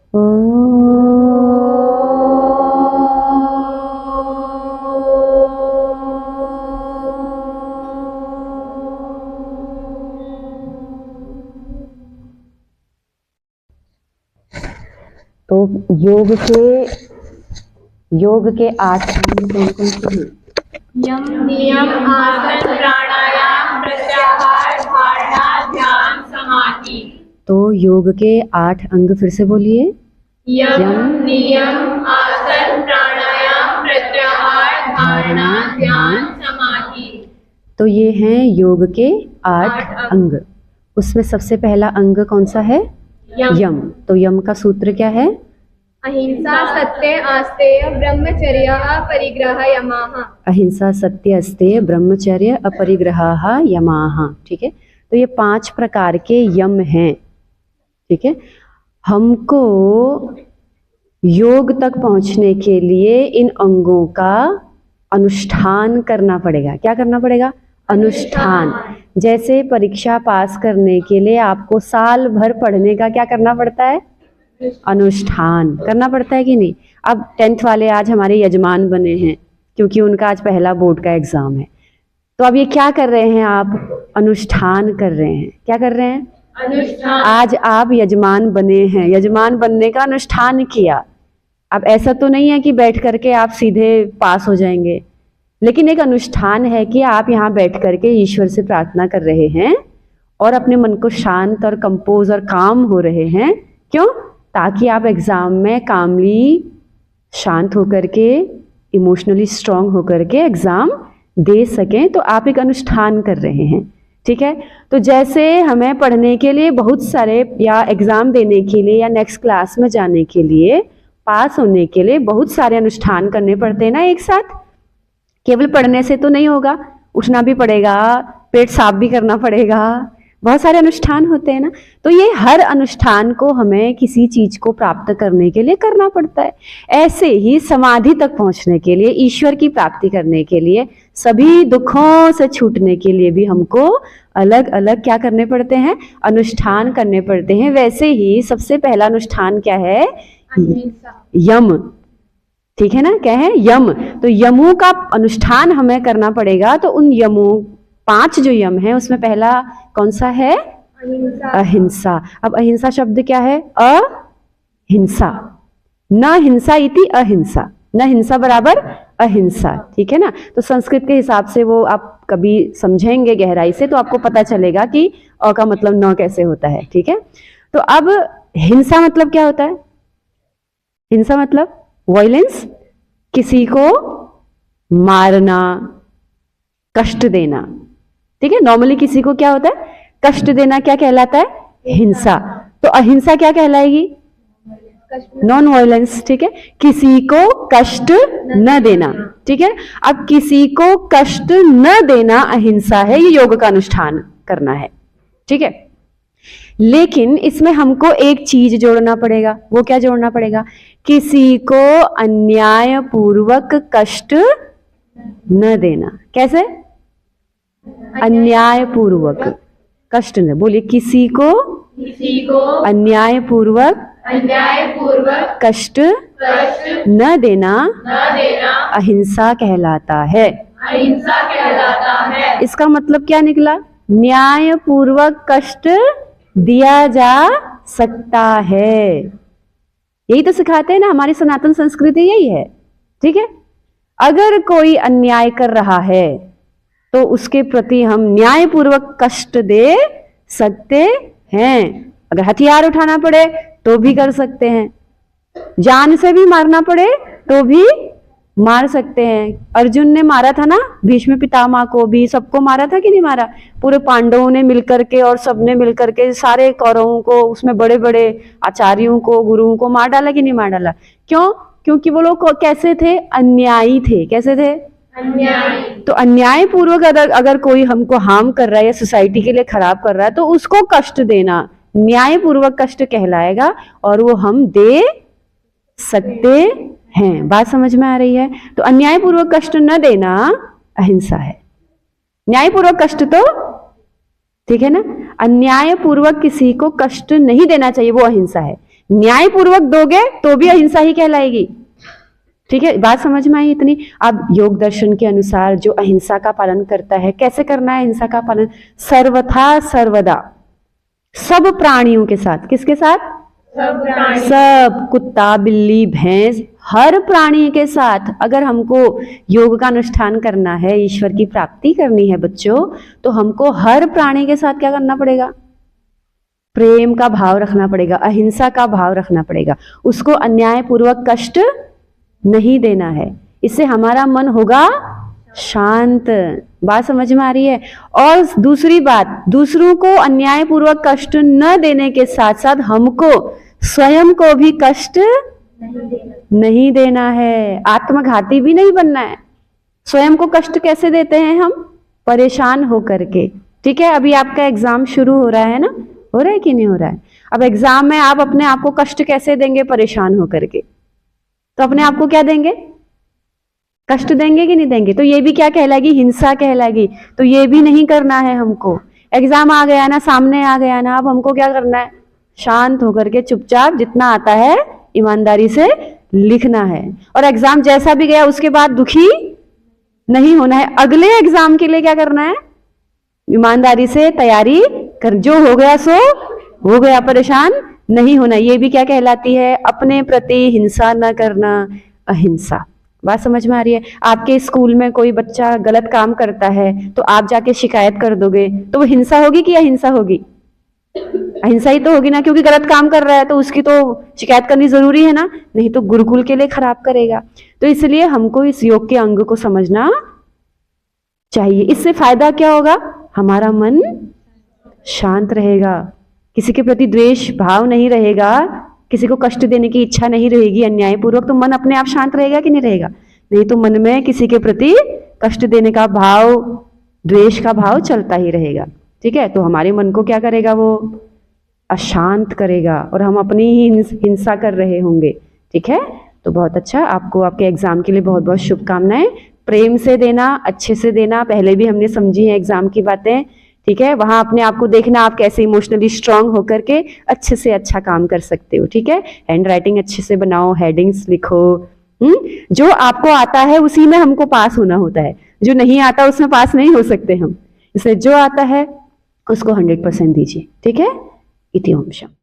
तो योग के 8 अंग कौन कौन से हैं? यम, नियम, आसन, प्राणायाम, प्रत्याहार, धारणा, ध्यान, समाधि। तो योग के 8 अंग फिर से बोलिए। यम, नियम, आसन, प्राणायाम, प्रत्याहार, धारणा, ध्यान, समाधि। तो ये हैं योग के 8 अंग। उसमें सबसे पहला अंग कौन सा है? यम। तो यम का सूत्र क्या है? अहिंसा, सत्य, आस्तेय, ब्रह्मचर्य, अपरिग्रह, यमाः। अहिंसा, सत्य, अस्तेय, ब्रह्मचर्य, अपरिग्रह, यमाः। ठीक है, तो ये 5 प्रकार के यम हैं। ठीक है, हमको योग तक पहुंचने के लिए इन अंगों का अनुष्ठान करना पड़ेगा। क्या करना पड़ेगा? अनुष्ठान। जैसे परीक्षा पास करने के लिए आपको साल भर पढ़ने का क्या करना पड़ता है? अनुष्ठान करना पड़ता है कि नहीं? अब 10th वाले आज हमारे यजमान बने हैं क्योंकि उनका आज पहला बोर्ड का एग्जाम है। तो अब ये क्या कर रहे हैं? आप अनुष्ठान कर रहे हैं। क्या कर रहे हैं? अनुष्ठान। आज आप यजमान बने हैं, यजमान बनने का अनुष्ठान किया। अब ऐसा तो नहीं है कि बैठ करके आप सीधे पास हो जाएंगे, लेकिन एक अनुष्ठान है कि आप यहाँ बैठ करके ईश्वर से प्रार्थना कर रहे हैं और अपने मन को शांत और कंपोज और काम हो रहे हैं। क्यों? ताकि आप एग्जाम में कामली शांत होकर के, इमोशनली स्ट्रांग होकर के एग्जाम दे सकें। तो आप एक अनुष्ठान कर रहे हैं। ठीक है, तो जैसे हमें पढ़ने के लिए बहुत सारे, या एग्जाम देने के लिए, या नेक्स्ट क्लास में जाने के लिए, पास होने के लिए बहुत सारे अनुष्ठान करने पड़ते हैं ना एक साथ। केवल पढ़ने से तो नहीं होगा, उठना भी पड़ेगा, पेट साफ भी करना पड़ेगा, बहुत सारे अनुष्ठान होते हैं ना। तो ये हर अनुष्ठान को हमें किसी चीज को प्राप्त करने के लिए करना पड़ता है। ऐसे ही समाधि तक पहुंचने के लिए, ईश्वर की प्राप्ति करने के लिए, सभी दुखों से छूटने के लिए भी हमको अलग अलग क्या करने पड़ते हैं? अनुष्ठान करने पड़ते हैं। वैसे ही सबसे पहला अनुष्ठान क्या है? यम। ठीक है ना, क्या है? यम। तो यमों का अनुष्ठान हमें करना पड़ेगा। तो उन यमों 5 जो यम है उसमें पहला कौन सा है? अहिंसा। अब अहिंसा शब्द क्या है? अहिंसा। न हिंसा इति अहिंसा, न हिंसा बराबर अहिंसा। ठीक है ना, तो संस्कृत के हिसाब से वो आप कभी समझेंगे गहराई से तो आपको पता चलेगा कि अ का मतलब न कैसे होता है। ठीक है, तो अब हिंसा मतलब क्या होता है? हिंसा मतलब वायलेंस, किसी को मारना, कष्ट देना। ठीक है, नॉर्मली किसी को क्या होता है? कष्ट देना क्या कहलाता है? हिंसा। तो अहिंसा क्या कहलाएगी? Non violence. ठीक है, किसी को कष्ट न देना। ठीक है, अब किसी को कष्ट न देना अहिंसा है, ये योग का अनुष्ठान करना है। ठीक है, लेकिन इसमें हमको एक चीज जोड़ना पड़ेगा। वो क्या जोड़ना पड़ेगा? किसी को अन्याय पूर्वक कष्ट न देना। कैसे? अन्याय पूर्वक कष्ट न। बोलिए, किसी को अन्याय पूर्वक कष्ट न देना अहिंसा कहलाता है। इसका मतलब क्या निकला? न्याय पूर्वक कष्ट दिया जा सकता है। यही तो सिखाते हैं ना, हमारी सनातन संस्कृति यही है। ठीक है, अगर कोई अन्याय कर रहा है तो उसके प्रति हम न्याय पूर्वक कष्ट दे सकते हैं। अगर हथियार उठाना पड़े तो भी कर सकते हैं, जान से भी मारना पड़े तो भी मार सकते हैं। अर्जुन ने मारा था ना भीष्म पितामह को भी, सबको मारा था कि नहीं मारा? पूरे पांडवों ने मिलकर के और सबने मिलकर के सारे कौरवों को, उसमें बड़े बड़े आचार्यों को, गुरुओं को मार डाला कि नहीं मार डाला? क्यों? क्योंकि वो लोग कैसे थे? अन्यायी थे। कैसे थे? अन्यायी। तो अन्याय पूर्वक अगर कोई हमको हार्म कर रहा है या सोसाइटी के लिए खराब कर रहा है तो उसको कष्ट देना न्याय पूर्वक कष्ट कहलाएगा, और वो हम दे सकते हैं। बात समझ में आ रही है? तो अन्याय पूर्वक कष्ट न देना अहिंसा है। न्याय पूर्वक कष्ट तो ठीक है ना, अन्याय पूर्वक किसी को कष्ट नहीं देना चाहिए, वो अहिंसा है। न्यायपूर्वक दोगे तो भी अहिंसा ही कहलाएगी। ठीक है, बात समझ में आई इतनी। अब योग दर्शन के अनुसार जो अहिंसा का पालन करता है, कैसे करना है अहिंसा का पालन? सर्वथा सर्वदा सब प्राणियों के साथ। किसके साथ? सब प्राणी। सब, कुत्ता, बिल्ली, भैंस, हर प्राणी के साथ। अगर हमको योग का अनुष्ठान करना है, ईश्वर की प्राप्ति करनी है बच्चों, तो हमको हर प्राणी के साथ क्या करना पड़ेगा? प्रेम का भाव रखना पड़ेगा, अहिंसा का भाव रखना पड़ेगा। उसको अन्यायपूर्वक कष्ट नहीं देना है। इससे हमारा मन होगा शांत। बात समझ में आ रही है? और दूसरी बात, दूसरों को अन्यायपूर्वक कष्ट न देने के साथ साथ हमको स्वयं को भी कष्ट नहीं देना है। आत्मघाती भी नहीं बनना है। स्वयं को कष्ट कैसे देते हैं हम? परेशान होकर के। ठीक है, अभी आपका एग्जाम शुरू हो रहा है ना, हो रहा है कि नहीं हो रहा है? अब एग्जाम में आप अपने आप को कष्ट कैसे देंगे? परेशान होकर के। तो अपने आप को क्या देंगे? कष्ट देंगे कि नहीं देंगे? तो ये भी क्या कहलाएगी? हिंसा कहलाएगी। तो ये भी नहीं करना है हमको। एग्जाम आ गया ना, सामने आ गया ना, अब हमको क्या करना है? शांत होकर के चुपचाप जितना आता है ईमानदारी से लिखना है। और एग्जाम जैसा भी गया उसके बाद दुखी नहीं होना है। अगले एग्जाम के लिए क्या करना है? ईमानदारी से तैयारी कर। जो हो गया सो हो गया, परेशान नहीं होना। ये भी क्या कहलाती है? अपने प्रति हिंसा न करना, अहिंसा। बात समझ में आ रही है? आपके स्कूल में कोई बच्चा गलत काम करता है तो आप जाके शिकायत कर दोगे, तो वो हिंसा होगी कि अहिंसा होगी? अहिंसा ही तो होगी ना, क्योंकि गलत काम कर रहा है तो उसकी तो शिकायत करनी जरूरी है ना, नहीं तो गुरुकुल के लिए खराब करेगा। तो इसलिए हमको इस योग के अंग को समझना चाहिए। इससे फायदा क्या होगा? हमारा मन शांत रहेगा, किसी के प्रति द्वेष भाव नहीं रहेगा, किसी को कष्ट देने की इच्छा नहीं रहेगी अन्यायपूर्वक। तो मन अपने आप शांत रहेगा कि नहीं रहेगा? नहीं तो मन में किसी के प्रति कष्ट देने का भाव, द्वेष का भाव चलता ही रहेगा। ठीक है, तो हमारे मन को क्या करेगा? वो अशांत करेगा और हम अपनी ही हिंसा कर रहे होंगे। ठीक है, तो बहुत अच्छा। आपको आपके एग्जाम के लिए बहुत बहुत शुभकामनाएं। प्रेम से देना, अच्छे से देना, पहले भी हमने समझी है एग्जाम की बातें। ठीक है, वहां अपने आप को देखना आप कैसे इमोशनली स्ट्रांग होकर के अच्छे से अच्छा काम कर सकते हो। ठीक है, हैंड राइटिंग अच्छे से बनाओ, हेडिंग्स लिखो। जो आपको आता है उसी में हमको पास होना होता है, जो नहीं आता उसमें पास नहीं हो सकते हम। इसलिए जो आता है उसको 100% दीजिए। ठीक है, इति ओम शांति।